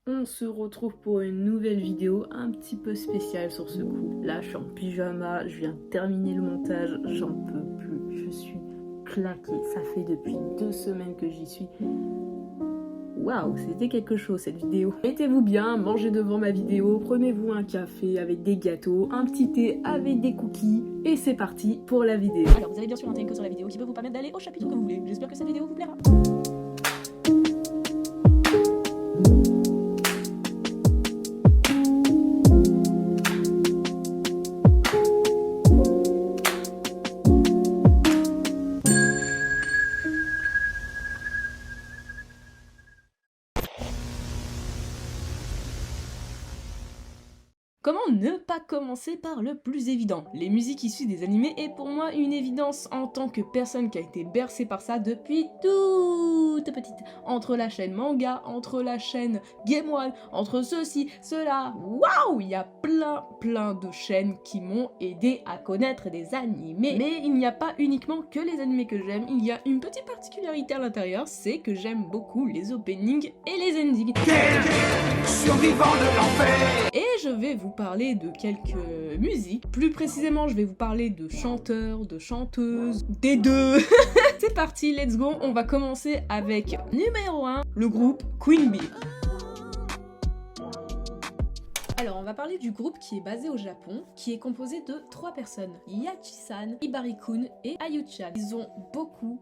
On se retrouve pour une nouvelle vidéo un petit peu spéciale sur ce coup. Là, je suis en pyjama, je viens de terminer le montage, j'en peux plus, je suis claquée. Ça fait depuis 2 semaines que j'y suis. Waouh, c'était quelque chose cette vidéo. Mettez-vous bien, mangez devant ma vidéo, prenez-vous un café avec des gâteaux, un petit thé avec des cookies, et c'est parti pour la vidéo. Alors vous allez bien sûr un timecode sur la vidéo qui peut vous permettre d'aller au chapitre que vous voulez. J'espère que cette vidéo vous plaira. Comment ne pas commencer par le plus évident? Les musiques issues des animés est pour moi une évidence en tant que personne qui a été bercée par ça depuis toute petite. Entre la chaîne manga, entre la chaîne Game One, entre ceci, cela, waouh, il y a plein de chaînes qui m'ont aidé à connaître des animés. Mais il n'y a pas uniquement que les animés que j'aime, il y a une petite particularité à l'intérieur, c'est que j'aime beaucoup les openings et les endings. Survivant de l'enfer. Et je vais vous parler de quelques musiques. Plus précisément, je vais vous parler de chanteurs, de chanteuses, des deux. C'est parti, let's go. On va commencer avec numéro 1, le groupe Queen Bee. Alors, on va parler du groupe qui est basé au Japon, qui est composé de 3 personnes. Yachi-san, Hibari-kun et Ayu-chan. Ils ont beaucoup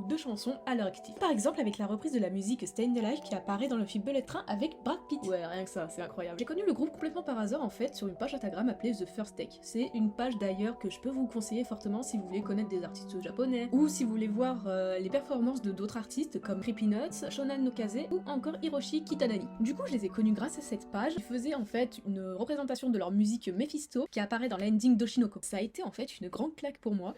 de chansons à leur actif. Par exemple, avec la reprise de la musique Stayin' Alive qui apparaît dans le film Bullet Train avec Brad Pitt. Ouais, rien que ça, c'est incroyable. J'ai connu le groupe complètement par hasard en fait sur une page Instagram appelée The First Take. C'est une page d'ailleurs que je peux vous conseiller fortement si vous voulez connaître des artistes japonais ou si vous voulez voir les performances de d'autres artistes comme Creepy Nuts, Shonan no Kaze ou encore Hiroshi Kitanani. Du coup, je les ai connus grâce à cette page. Ils faisaient en fait une représentation de leur musique Mephisto qui apparaît dans l'ending d'Oshinoko. Ça a été en fait une grande claque pour moi.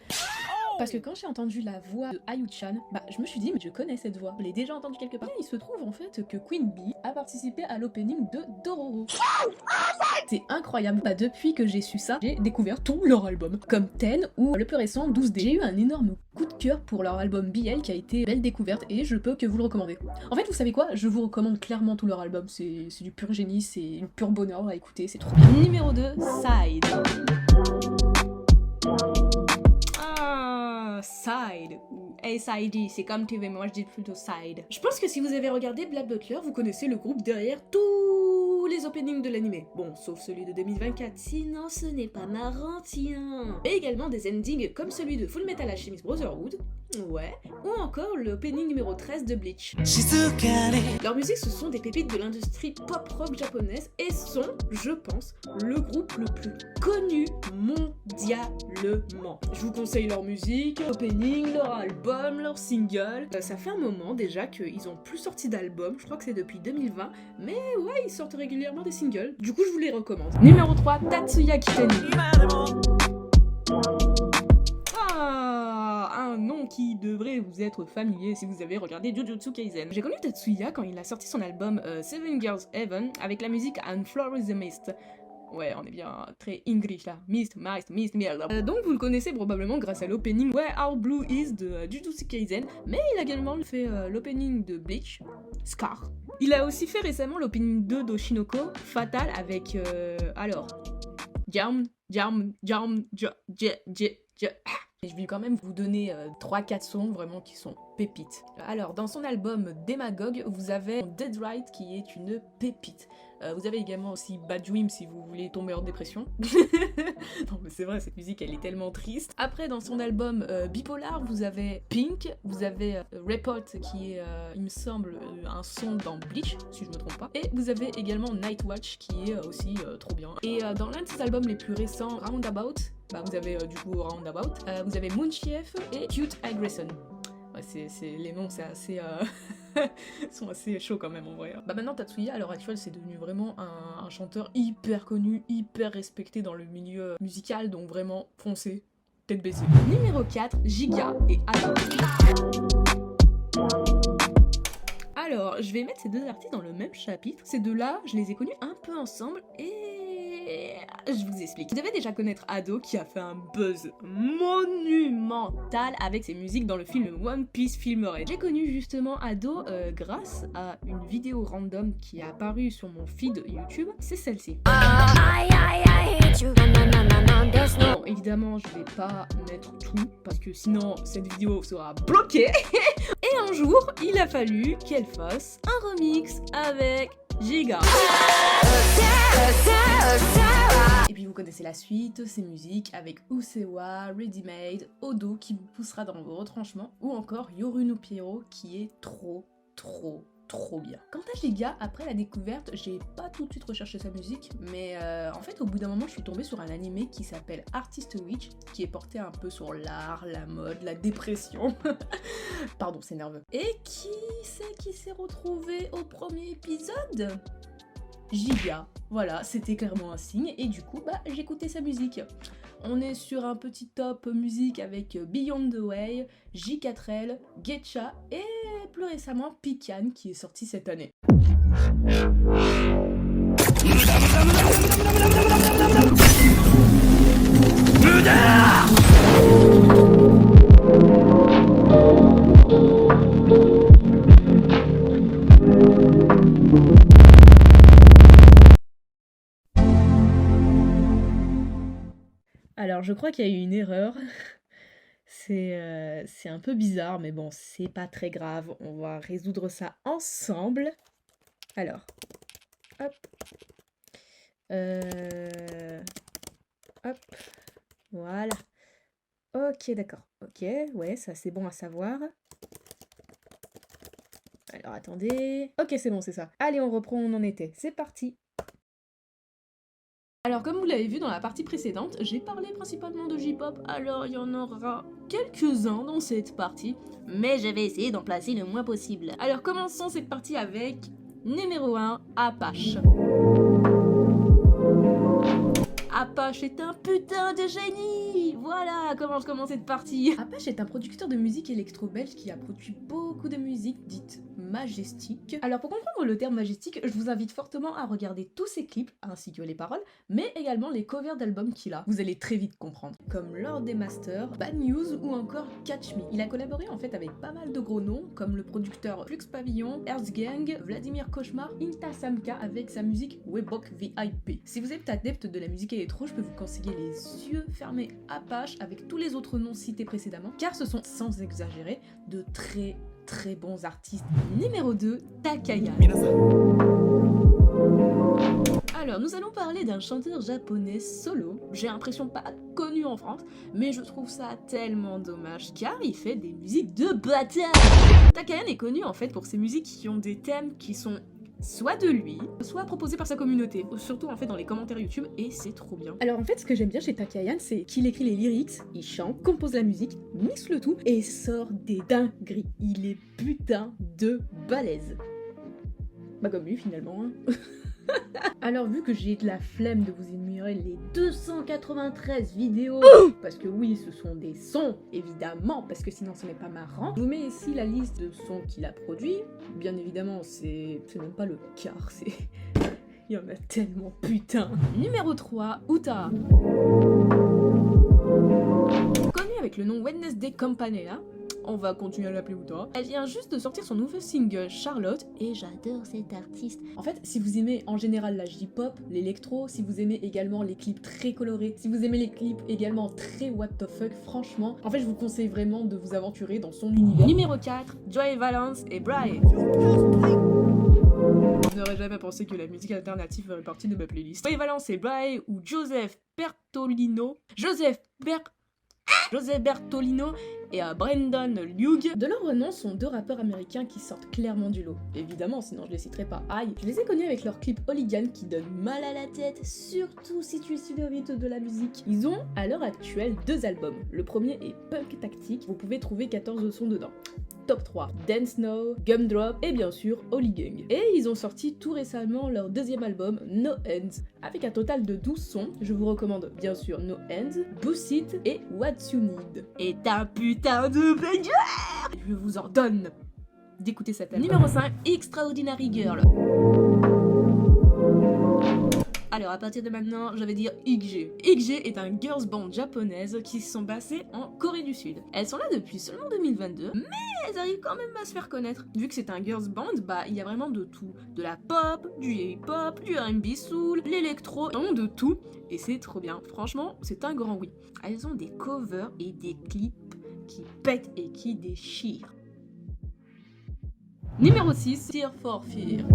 Parce que quand j'ai entendu la voix de Ayu-chan, je me suis dit mais je connais cette voix, je l'ai déjà entendue quelque part. Et il se trouve en fait que Queen Bee a participé à l'opening de Dororo. C'est incroyable. Depuis que j'ai su ça, j'ai découvert tout leur album, comme Ten ou le plus récent 12D. J'ai eu un énorme coup de cœur pour leur album BL qui a été belle découverte et je peux que vous le recommander. En fait, vous savez quoi? Je vous recommande clairement tout leur album, c'est du pur génie, c'est une pure bonheur à écouter, c'est trop bien. Numéro 2, Side. Side ou S-I-D, c'est comme tu veux, mais moi je dis plutôt Side. Je pense que si vous avez regardé Black Butler, vous connaissez le groupe derrière tous les openings de l'anime. Bon, sauf celui de 2024, sinon ce n'est pas marrant, tiens. Et également des endings comme celui de Full Metal Alchemist Brotherhood, ouais, ou encore l'opening numéro 13 de Bleach. Leurs musiques, ce sont des pépites de l'industrie pop-rock japonaise et sont, je pense, le groupe le plus connu mondialement. Je vous conseille leur musique, leur opening, leur album, leur single. Ça fait un moment déjà qu'ils ont plus sorti d'albums, je crois que c'est depuis 2020, mais ouais, ils sortent régulièrement des singles. Du coup, je vous les recommande. Numéro 3, Tatsuya Kitani. Un nom qui devrait vous être familier si vous avez regardé Jujutsu Kaisen. J'ai connu Tatsuya quand il a sorti son album Seven Girls Heaven avec la musique And Flower is the Mist. Ouais, on est bien très English là. Mist, merde. Donc vous le connaissez probablement grâce à l'opening Where Our Blue Is de Jujutsu Kaisen, mais il a également fait l'opening de Bleach, Scar. Il a aussi fait récemment l'opening 2 d'Oshinoko, Fatal avec Et je vais quand même vous donner 3-4 sons vraiment qui sont pépites. Alors, dans son album Demagogue, vous avez Dead Right qui est une pépite. Vous avez également aussi Bad Dream si vous voulez tomber en dépression. Non mais c'est vrai, cette musique elle est tellement triste. Après, dans son album Bipolar, vous avez Pink, vous avez Report qui est, il me semble, un son dans Bleach, si je me trompe pas. Et vous avez également Night Watch qui est aussi trop bien. Et dans l'un de ses albums les plus récents, Roundabout, vous avez du coup Roundabout, vous avez Moonchief et Cute Aggression. Ouais, les noms, c'est assez... sont assez chauds quand même en vrai. Maintenant Tatsuya à l'heure actuelle c'est devenu vraiment un chanteur hyper connu, hyper respecté dans le milieu musical, donc vraiment foncez, tête baissée. Numéro 4, Giga et Ado. Alors, je vais mettre ces deux artistes dans le même chapitre. Ces deux-là, je les ai connus un peu ensemble et Je vous explique. Vous devez déjà connaître Ado qui a fait un buzz monumental avec ses musiques dans le film One Piece Film Red. J'ai connu justement Ado grâce à une vidéo random qui est apparue sur mon feed YouTube. C'est celle-ci. Bon, évidemment, je vais pas mettre tout parce que sinon cette vidéo sera bloquée. Et un jour, il a fallu qu'elle fasse un remix avec Giga. Et puis vous connaissez la suite, ces musiques avec Usewa, Ready Made, Odo qui vous poussera dans vos retranchements ou encore Yoru no Piero qui est trop bien. Quant à Giga, après la découverte, j'ai pas tout de suite recherché sa musique, mais en fait au bout d'un moment je suis tombée sur un animé qui s'appelle Artist Witch, qui est porté un peu sur l'art, la mode, la dépression. Pardon, c'est nerveux. Et qui c'est qui s'est retrouvé au premier épisode ? Giga. Voilà, c'était clairement un signe, et du coup, j'écoutais sa musique. On est sur un petit top musique avec Beyond the Way, J4L, Getcha et plus récemment Pican qui est sorti cette année. Alors je crois qu'il y a eu une erreur, c'est un peu bizarre mais bon c'est pas très grave, on va résoudre ça ensemble. Alors, hop, hop, voilà, ok d'accord, ok, ouais ça c'est bon à savoir. Alors attendez, ok c'est bon c'est ça, allez on reprend où on en était, c'est parti. Alors comme vous l'avez vu dans la partie précédente, j'ai parlé principalement de J-pop, alors il y en aura quelques-uns dans cette partie, mais je vais essayer d'en placer le moins possible. Alors commençons cette partie avec numéro 1, Apache. Apache est un putain de génie! Voilà comment je commence cette partie. Apache est un producteur de musique électro-belge qui a produit beaucoup de musique dite majestique. Alors pour comprendre le terme majestique, je vous invite fortement à regarder tous ses clips, ainsi que les paroles, mais également les covers d'albums qu'il a. Vous allez très vite comprendre. Comme Lord des Masters, Bad News ou encore Catch Me. Il a collaboré en fait avec pas mal de gros noms, comme le producteur Flux Pavillon, Earth Gang, Vladimir Cauchemar, Inta Samka avec sa musique Webok VIP. Si vous êtes adepte de la musique électro, je peux vous conseiller les yeux fermés Apache avec tous les autres noms cités précédemment, car ce sont, sans exagérer, de très bons artistes. Numéro 2, Takaya. Alors, nous allons parler d'un chanteur japonais solo, j'ai l'impression pas connu en France, mais je trouve ça tellement dommage, car il fait des musiques de bâtard. Takaya est connu en fait pour ses musiques qui ont des thèmes qui sont soit de lui, soit proposé par sa communauté, surtout en fait dans les commentaires YouTube, et c'est trop bien. Alors en fait ce que j'aime bien chez Takayan, c'est qu'il écrit les lyrics, il chante, compose la musique, mixe le tout et sort des dingueries. Il est putain de balèze. Bah comme lui finalement hein. Alors vu que j'ai de la flemme de vous énumérer les 293 vidéos, parce que oui ce sont des sons évidemment, parce que sinon ce n'est pas marrant, je vous mets ici la liste de sons qu'il a produits. Bien évidemment c'est même pas le quart, c'est... il y en a tellement putain. Numéro 3, Uta. Connue avec le nom Wednesday Campanella, on va continuer à l'appeler Uta. Elle vient juste de sortir son nouveau single Charlotte et j'adore cette artiste. En fait, si vous aimez en général la J-pop, l'électro, si vous aimez également les clips très colorés, si vous aimez les clips également très what the fuck, franchement, en fait je vous conseille vraiment de vous aventurer dans son univers. Numéro 4, Joy Valence et Bry. Je n'aurais jamais pensé que la musique alternative ferait partie de ma playlist. Joy Valence et Bry ou Joseph Bertolino et Brandon Liug. De leur nom sont deux rappeurs américains qui sortent clairement du lot. Évidemment, sinon je les citerai pas. Aïe. Je les ai connus avec leur clip Hooligan qui donne mal à la tête, surtout si tu suis le rythme de la musique. Ils ont à l'heure actuelle 2 albums. Le premier est Punk Tactique, vous pouvez trouver 14 sons dedans. Top 3, Dance Now, Gumdrop et bien sûr Holy Gang. Et ils ont sorti tout récemment leur 2e album No Ends avec un total de 12 sons. Je vous recommande bien sûr No Ends, Boost It et What You Need. Et un putain de banger. Je vous ordonne d'écouter cet album. Numéro 5, Extraordinary Girl. Alors à partir de maintenant, je vais dire IGG. IGG est un girls band japonaise qui se sont basées en Corée du Sud. Elles sont là depuis seulement 2022, mais elles arrivent quand même à se faire connaître. Vu que c'est un girls band, bah il y a vraiment de tout. De la pop, du hip-hop, du R&B soul, l'électro, vraiment de tout. Et c'est trop bien. Franchement, c'est un grand oui. Elles ont des covers et des clips qui pètent et qui déchirent. Numéro 6, Tear for Fear.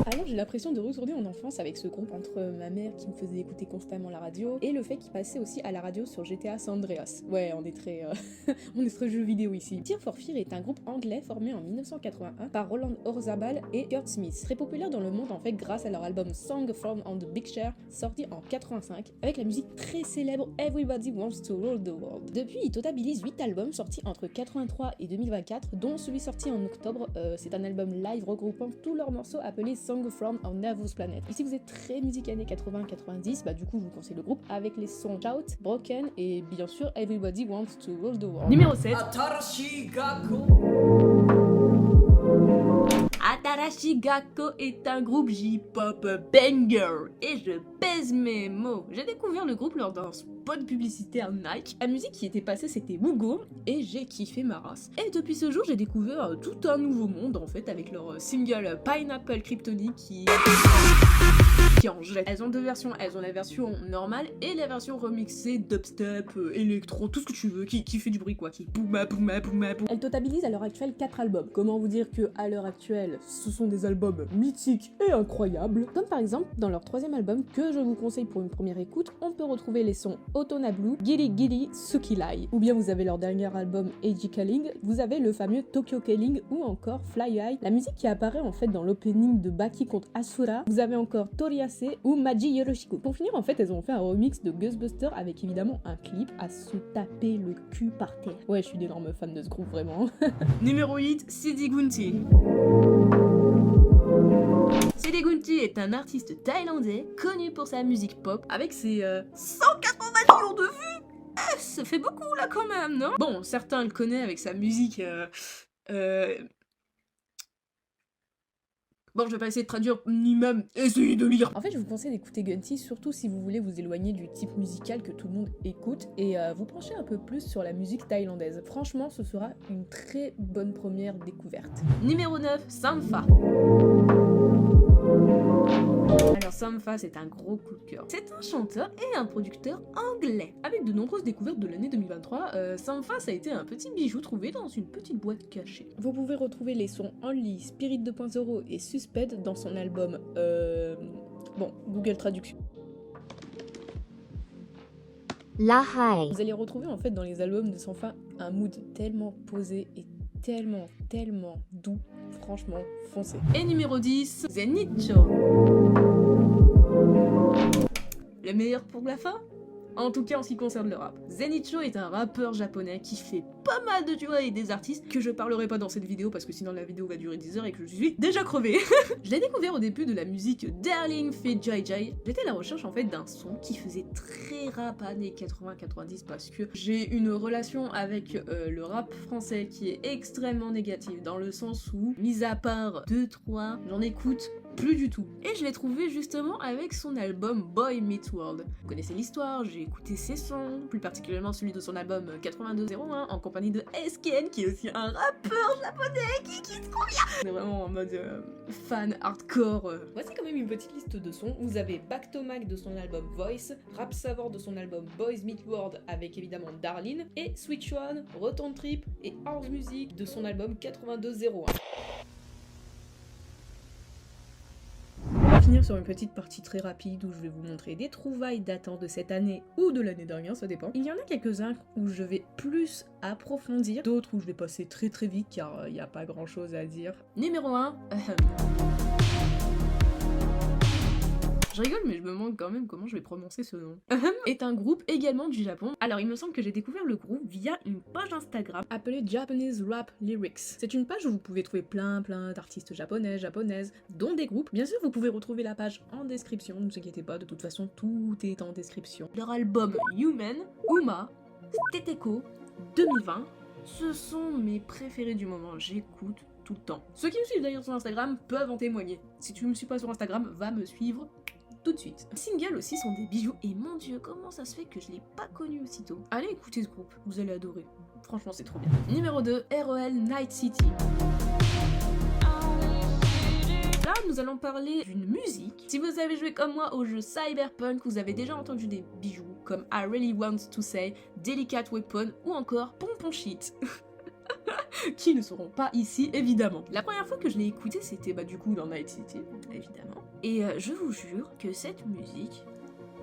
Alors j'ai l'impression de retourner en enfance avec ce groupe entre ma mère qui me faisait écouter constamment la radio et le fait qu'il passait aussi à la radio sur GTA San Andreas. Ouais, on est très on est très jeux vidéo ici. Tear for Fear est un groupe anglais formé en 1981 par Roland Orzabal et Kurt Smith. Très populaire dans le monde en fait grâce à leur album Song from on the Big Chair sorti en 85 avec la musique très célèbre Everybody Wants to Rule the World. Depuis, ils totalisent 8 albums sortis entre 83 et 2024 dont celui sorti en octobre. C'est un album live regroupant tous leurs morceaux appelés Song from Our Nervous Planet. Et si vous êtes très musique années 80-90, bah du coup je vous conseille le groupe avec les sons Shout, Broken et bien sûr Everybody Wants to Rule the World. Numéro 7. Atarashi Gakko est un groupe J-pop banger et je pèse mes mots. J'ai découvert le groupe lors d'un spot publicitaire Nike. La musique qui était passée c'était Mugo et j'ai kiffé ma race. Et depuis ce jour j'ai découvert tout un nouveau monde en fait avec leur single Pineapple Kryptonic qui en jette. Elles ont deux versions, elles ont la version normale et la version remixée dubstep, électro, tout ce que tu veux, qui fait du bruit quoi, qui bouma bouma bouma boum. Elles totalisent à l'heure actuelle 4 albums. Comment vous dire que à l'heure actuelle, ce sont des albums mythiques et incroyables. Comme par exemple dans leur troisième album que je vous conseille pour une première écoute, on peut retrouver les sons Otona Blue, Giri Giri, Tsukilai. Ou bien vous avez leur dernier album Eiji Calling, vous avez le fameux Tokyo Calling ou encore Fly High, la musique qui apparaît en fait dans l'opening de Baki contre Asura. Vous avez encore Toriase ou Maji Yoroshiku. Pour finir en fait elles ont fait un remix de Ghostbusters avec évidemment un clip à se taper le cul par terre. Ouais je suis d'énorme fan de ce groupe vraiment. Numéro 8, Sidi Gunti. Sidi Gunti est un artiste thaïlandais connu pour sa musique pop avec ses 180 millions de vues. Ça fait beaucoup là quand même, non? Bon, certains le connaissent avec sa musique Bon, je vais pas essayer de traduire, ni même essayer de lire. En fait, je vous conseille d'écouter Gunti, surtout si vous voulez vous éloigner du type musical que tout le monde écoute et vous pencher un peu plus sur la musique thaïlandaise. Franchement, ce sera une très bonne première découverte. Numéro 9, Sampha. Alors Sampha c'est un gros coup de cœur. C'est un chanteur et un producteur anglais. Avec de nombreuses découvertes de l'année 2023, Sampha ça a été un petit bijou trouvé dans une petite boîte cachée. Vous pouvez retrouver les sons Only, Spirit 2.0 et Suspect dans son album bon, Google Traduction. La Haye. Vous allez retrouver en fait dans les albums de Sampha un mood tellement posé et tellement doux. Franchement, foncez. Et numéro 10, Zenitcho. Le meilleur pour la fin? En tout cas en ce qui concerne le rap. Zenitcho est un rappeur japonais qui fait pas mal de duos avec des artistes que je parlerai pas dans cette vidéo parce que sinon la vidéo va durer 10 heures et que je suis déjà crevée. Je l'ai découvert au début de la musique Darling Fit Jai Jai. J'étais à la recherche en fait d'un son qui faisait très rap années 80-90 parce que j'ai une relation avec le rap français qui est extrêmement négative dans le sens où, mis à part 2-3, j'en écoute plus du tout. Et je l'ai trouvé justement avec son album Boy Meets World. Vous connaissez l'histoire, j'ai écouté ses sons, plus particulièrement celui de son album 8201 en compagnie de SKN qui est aussi un rappeur japonais qui est trop bien. On est vraiment en mode fan hardcore. Voici quand même une petite liste de sons. Vous avez Back to Mac de son album Voice, Rap Savor de son album Boys Meet World avec évidemment Darlene et Switch One, Return Trip et House Music de son album 8201. Finir sur une petite partie très rapide où je vais vous montrer des trouvailles datant de cette année ou de l'année dernière, ça dépend. Il y en a quelques-uns où je vais plus approfondir, d'autres où je vais passer très vite car il n'y a pas grand chose à dire. Numéro 1, je rigole mais je me demande quand même comment je vais prononcer ce nom. Est un groupe également du Japon. Alors il me semble que j'ai découvert le groupe via une page Instagram appelée Japanese Rap Lyrics. C'est une page où vous pouvez trouver plein d'artistes japonaises, dont des groupes. Bien sûr vous pouvez retrouver la page en description, ne vous inquiétez pas, de toute façon tout est en description. Leur album Human, Uma, Teteko, 2020, ce sont mes préférés du moment. J'écoute tout le temps. Ceux qui me suivent d'ailleurs sur Instagram peuvent en témoigner. Si tu me suis pas sur Instagram, va me suivre tout de suite. Les singles aussi sont des bijoux et mon dieu, comment ça se fait que je l'ai pas connu aussitôt. Allez écouter ce groupe, vous allez adorer. Franchement, c'est trop bien. Numéro 2, REL Night City. Là, nous allons parler d'une musique. Si vous avez joué comme moi au jeu Cyberpunk, vous avez déjà entendu des bijoux comme I Really Want to Say, Delicate Weapon ou encore Pompon Shit. Qui ne seront pas ici, évidemment. La première fois que je l'ai écouté, c'était du coup dans Night City, évidemment. Et je vous jure que cette musique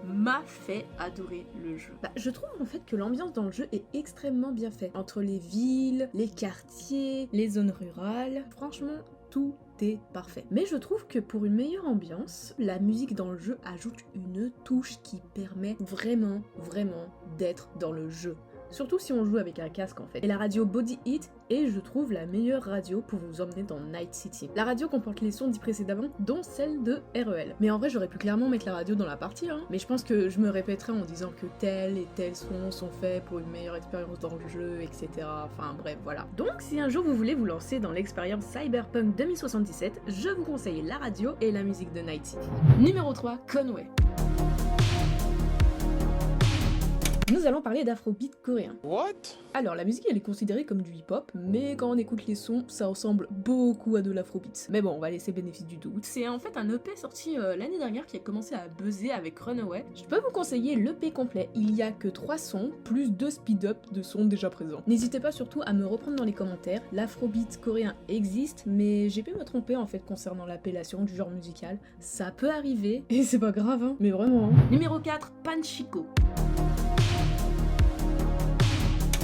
m'a fait adorer le jeu. Je trouve en fait que l'ambiance dans le jeu est extrêmement bien faite. Entre les villes, les quartiers, les zones rurales, franchement, tout est parfait. Mais je trouve que pour une meilleure ambiance, la musique dans le jeu ajoute une touche qui permet vraiment d'être dans le jeu. Surtout si on joue avec un casque en fait. Et la radio Body Hit est, je trouve, la meilleure radio pour vous emmener dans Night City. La radio comporte les sons dits précédemment, dont celle de REL. Mais en vrai, j'aurais pu clairement mettre la radio dans la partie, hein. Mais je pense que je me répéterai en disant que tel et tel son sont faits pour une meilleure expérience dans le jeu, etc. Enfin bref, voilà. Donc si un jour vous voulez vous lancer dans l'expérience Cyberpunk 2077, je vous conseille la radio et la musique de Night City. Numéro 3, Conway. Nous allons parler d'afrobeat coréen. What? Alors la musique elle est considérée comme du hip-hop, mais quand on écoute les sons, ça ressemble beaucoup à de l'afrobeat. Mais bon, on va laisser bénéfice du doute. C'est en fait un EP sorti l'année dernière qui a commencé à buzzer avec Runaway. Je peux vous conseiller l'EP complet, il y a que 3 sons, plus 2 speed-up de sons déjà présents. N'hésitez pas surtout à me reprendre dans les commentaires, l'afrobeat coréen existe, mais j'ai pu me tromper en fait concernant l'appellation du genre musical. Ça peut arriver, et c'est pas grave hein, mais vraiment. Numéro 4, Panchiko.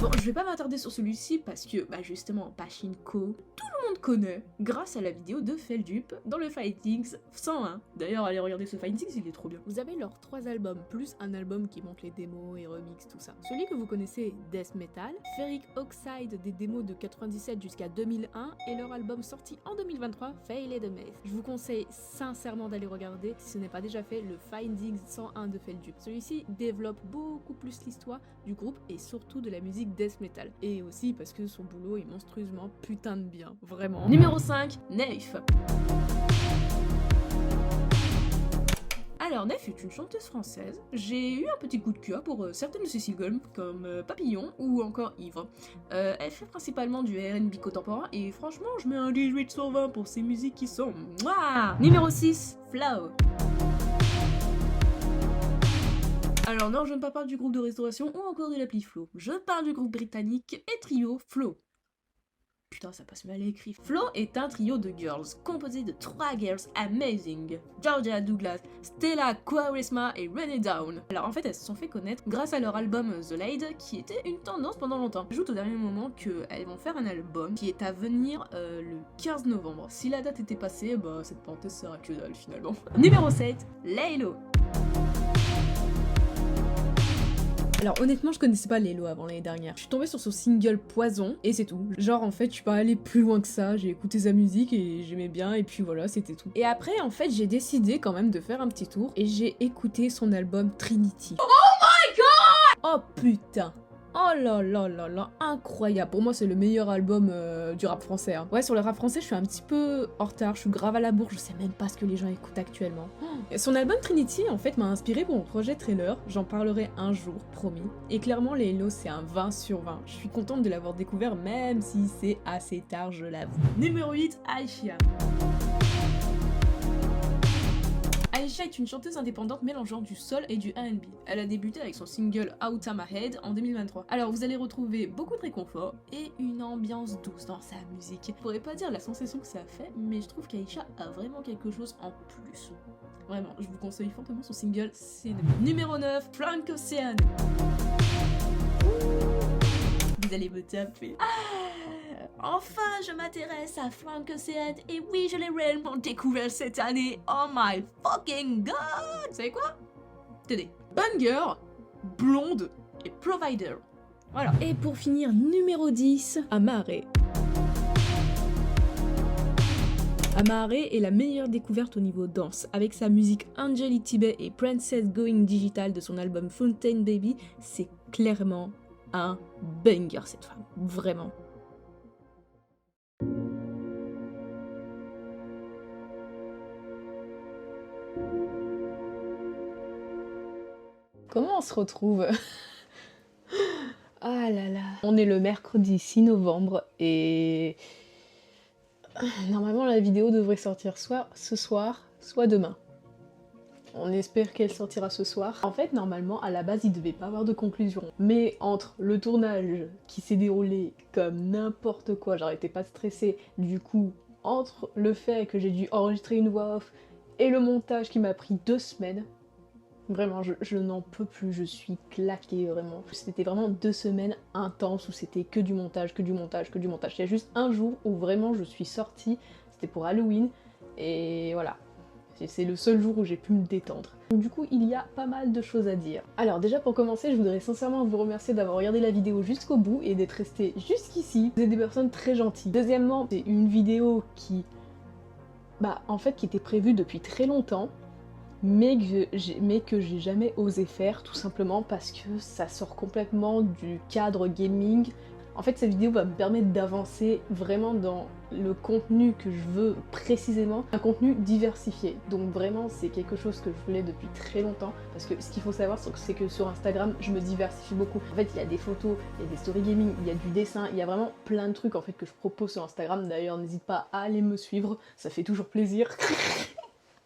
Bon, je vais pas m'attarder sur celui-ci parce que, justement, Pachinko, tout le monde connaît grâce à la vidéo de Feldup dans le Fightings 101. D'ailleurs, allez regarder ce Fightings, il est trop bien. Vous avez leurs 3 albums, plus un album qui montre les démos et remix, tout ça. Celui que vous connaissez, Death Metal, Ferric Oxide, des démos de 97 jusqu'à 2001, et leur album sorti en 2023, Failed Maze. Je vous conseille sincèrement d'aller regarder, si ce n'est pas déjà fait, le Findings 101 de Feldup. Celui-ci développe beaucoup plus l'histoire du groupe et surtout de la musique death metal. Et aussi parce que son boulot est monstrueusement putain de bien, vraiment. Numéro 5, Neif. Alors Neif est une chanteuse française. J'ai eu un petit coup de cœur pour certaines de ses singles comme Papillon ou encore Ivre. Elle fait principalement du R&B contemporain et franchement je mets un 18 sur 20 pour ses musiques qui sont mouah. Numéro 6, Flow. Alors non, je ne parle pas du groupe de restauration ou encore de l'appli Flow. Je parle du groupe britannique et trio Flow. Putain, ça passe mal écrit. Flow est un trio de girls composé de 3 girls amazing. Georgia Douglas, Stella Quaresma et Renee Down. Alors en fait, elles se sont fait connaître grâce à leur album The Lade qui était une tendance pendant longtemps. J'ajoute au dernier moment qu'elles vont faire un album qui est à venir le 15 novembre. Si la date était passée, cette parenthèse sert à que dalle finalement. Numéro 7, Laylo. Alors honnêtement je connaissais pas Laylo avant l'année dernière. Je suis tombée sur son single Poison et c'est tout. Genre en fait je suis pas allée plus loin que ça, j'ai écouté sa musique et j'aimais bien et puis voilà c'était tout. Et après en fait j'ai décidé quand même de faire un petit tour et j'ai écouté son album Trinity. Oh my god! Oh putain! Oh là là là là, incroyable. Pour moi c'est le meilleur album du rap français. Hein. Ouais, sur le rap français je suis un petit peu en retard, je suis grave à la bourre, je sais même pas ce que les gens écoutent actuellement. Son album Trinity en fait m'a inspiré pour mon projet Trailer, j'en parlerai un jour, promis. Et clairement Laylo c'est un 20 sur 20. Je suis contente de l'avoir découvert même si c'est assez tard, je l'avoue. Numéro 8, Aisha. Aisha est une chanteuse indépendante mélangeant du soul et du R&B. Elle a débuté avec son single Out of My Head en 2023. Alors vous allez retrouver beaucoup de réconfort et une ambiance douce dans sa musique. Je pourrais pas dire la sensation que ça a fait, mais je trouve qu'Aisha a vraiment quelque chose en plus. Vraiment, je vous conseille fortement son single Cinnamon. Numéro 9, Frank Ocean. Vous allez me taper. Enfin, je m'intéresse à Frank Ocean et oui, je l'ai réellement découvert cette année. Oh my fucking god! Vous savez quoi? Tenez, Banger, Blonde et Provider. Voilà. Et pour finir, numéro 10, Amare. Amare est la meilleure découverte au niveau danse. Avec sa musique Angeli Tibet et Princess Going Digital de son album Fountain Baby, c'est clairement un banger cette femme. Vraiment. Comment on se retrouve? Ah là là. On est le mercredi 6 novembre et normalement la vidéo devrait sortir soit ce soir, soit demain. On espère qu'elle sortira ce soir. En fait, normalement, à la base, il devait pas avoir de conclusion. Mais entre le tournage qui s'est déroulé comme n'importe quoi, j'arrêtais pas de stresser, du coup, entre le fait que j'ai dû enregistrer une voix off et le montage qui m'a pris 2 semaines, vraiment, je n'en peux plus, je suis claquée, vraiment. C'était vraiment 2 semaines intenses où c'était que du montage, que du montage, que du montage. Il y a juste un jour où vraiment je suis sortie, c'était pour Halloween, et voilà. C'est le seul jour où j'ai pu me détendre. Donc du coup, il y a pas mal de choses à dire. Alors déjà pour commencer, je voudrais sincèrement vous remercier d'avoir regardé la vidéo jusqu'au bout et d'être resté jusqu'ici. Vous êtes des personnes très gentilles. Deuxièmement, c'est une vidéo qui... en fait, qui était prévue depuis très longtemps, mais que j'ai jamais osé faire, tout simplement parce que ça sort complètement du cadre gaming. En fait, cette vidéo va me permettre d'avancer vraiment dans le contenu que je veux précisément, un contenu diversifié. Donc vraiment, c'est quelque chose que je voulais depuis très longtemps, parce que ce qu'il faut savoir, c'est que sur Instagram, je me diversifie beaucoup. En fait, il y a des photos, il y a des story gaming, il y a du dessin, il y a vraiment plein de trucs en fait que je propose sur Instagram. D'ailleurs, n'hésite pas à aller me suivre, ça fait toujours plaisir.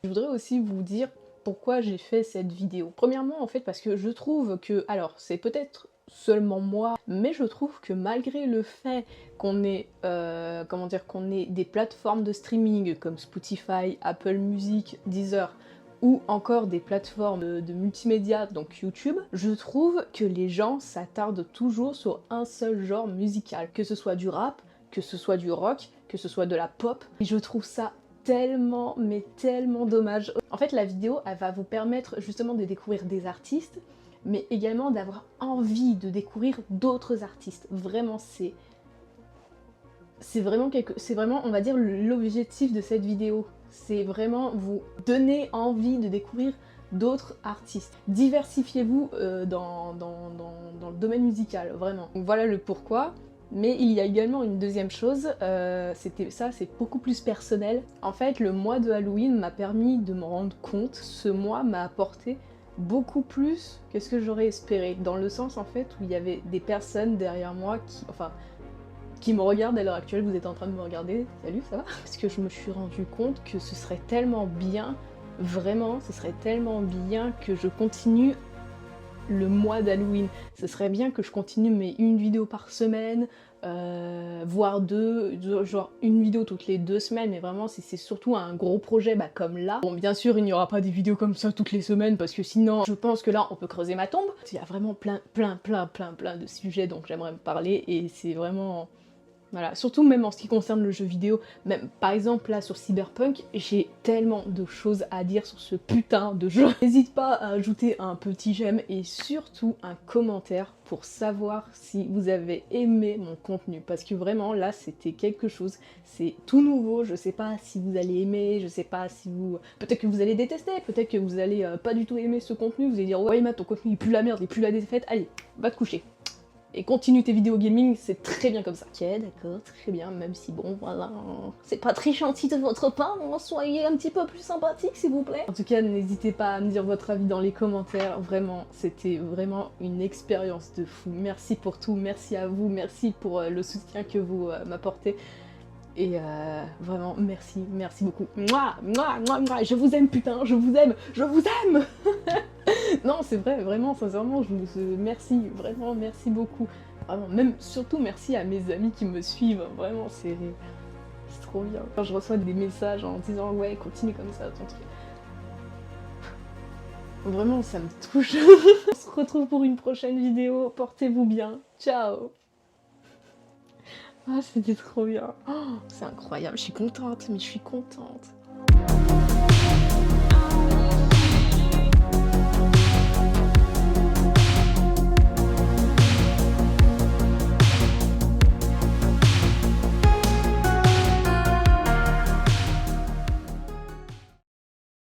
Je voudrais aussi vous dire pourquoi j'ai fait cette vidéo. Premièrement, en fait, parce que je trouve que, alors, c'est peut-être seulement moi, mais je trouve que malgré le fait qu'on ait, qu'on ait des plateformes de streaming comme Spotify, Apple Music, Deezer, ou encore des plateformes de multimédia, donc YouTube, je trouve que les gens s'attardent toujours sur un seul genre musical, que ce soit du rap, que ce soit du rock, que ce soit de la pop, et je trouve ça tellement, mais tellement dommage. En fait, la vidéo, elle va vous permettre justement de découvrir des artistes, mais également d'avoir envie de découvrir d'autres artistes. Vraiment, c'est vraiment, on va dire, l'objectif de cette vidéo. C'est vraiment vous donner envie de découvrir d'autres artistes. Diversifiez-vous dans le domaine musical, vraiment. Donc voilà le pourquoi. Mais il y a également une deuxième chose, c'est beaucoup plus personnel. En fait, le mois de Halloween m'a permis de me rendre compte, ce mois m'a apporté beaucoup plus que ce que j'aurais espéré, dans le sens en fait où il y avait des personnes derrière moi qui me regardent à l'heure actuelle. Vous êtes en train de me regarder, salut, ça va? Parce que je me suis rendu compte que ce serait tellement bien, vraiment, ce serait tellement bien que je continue le mois d'Halloween. Ce serait bien que je continue mes une vidéo par semaine, voire deux, genre une vidéo toutes les 2 semaines, mais vraiment si c'est surtout un gros projet comme là. Bon, bien sûr il n'y aura pas des vidéos comme ça toutes les semaines parce que sinon je pense que là on peut creuser ma tombe. Il y a vraiment plein de sujets dont j'aimerais me parler et c'est vraiment... Voilà, surtout même en ce qui concerne le jeu vidéo, même par exemple là sur Cyberpunk, j'ai tellement de choses à dire sur ce putain de jeu. N'hésite pas à ajouter un petit j'aime et surtout un commentaire pour savoir si vous avez aimé mon contenu, parce que vraiment là c'était quelque chose, c'est tout nouveau, je sais pas si vous allez aimer, je sais pas si vous... Peut-être que vous allez détester, peut-être que vous allez pas du tout aimer ce contenu, vous allez dire ouais Matt, ton contenu il pue la merde, il pue la défaite, allez, va te coucher. Et continue tes vidéos gaming, c'est très bien comme ça. Ok, d'accord, très bien, même si bon, voilà, c'est pas très gentil de votre part, soyez un petit peu plus sympathique s'il vous plaît. En tout cas, n'hésitez pas à me dire votre avis dans les commentaires, vraiment, c'était vraiment une expérience de fou. Merci pour tout, merci à vous, merci pour le soutien que vous m'apportez. Et vraiment, merci beaucoup. Mouah, mouah, mouah, mouah, je vous aime putain, je vous aime, je vous aime. Non, c'est vrai, vraiment, sincèrement, merci, vraiment, merci beaucoup. Vraiment, même, surtout, merci à mes amis qui me suivent, vraiment, c'est trop bien. Quand je reçois des messages en disant, ouais, continue comme ça, ton truc. Vraiment, ça me touche. On se retrouve pour une prochaine vidéo, portez-vous bien, ciao. Ah, c'était trop bien. Oh, c'est incroyable, je suis contente, mais je suis contente.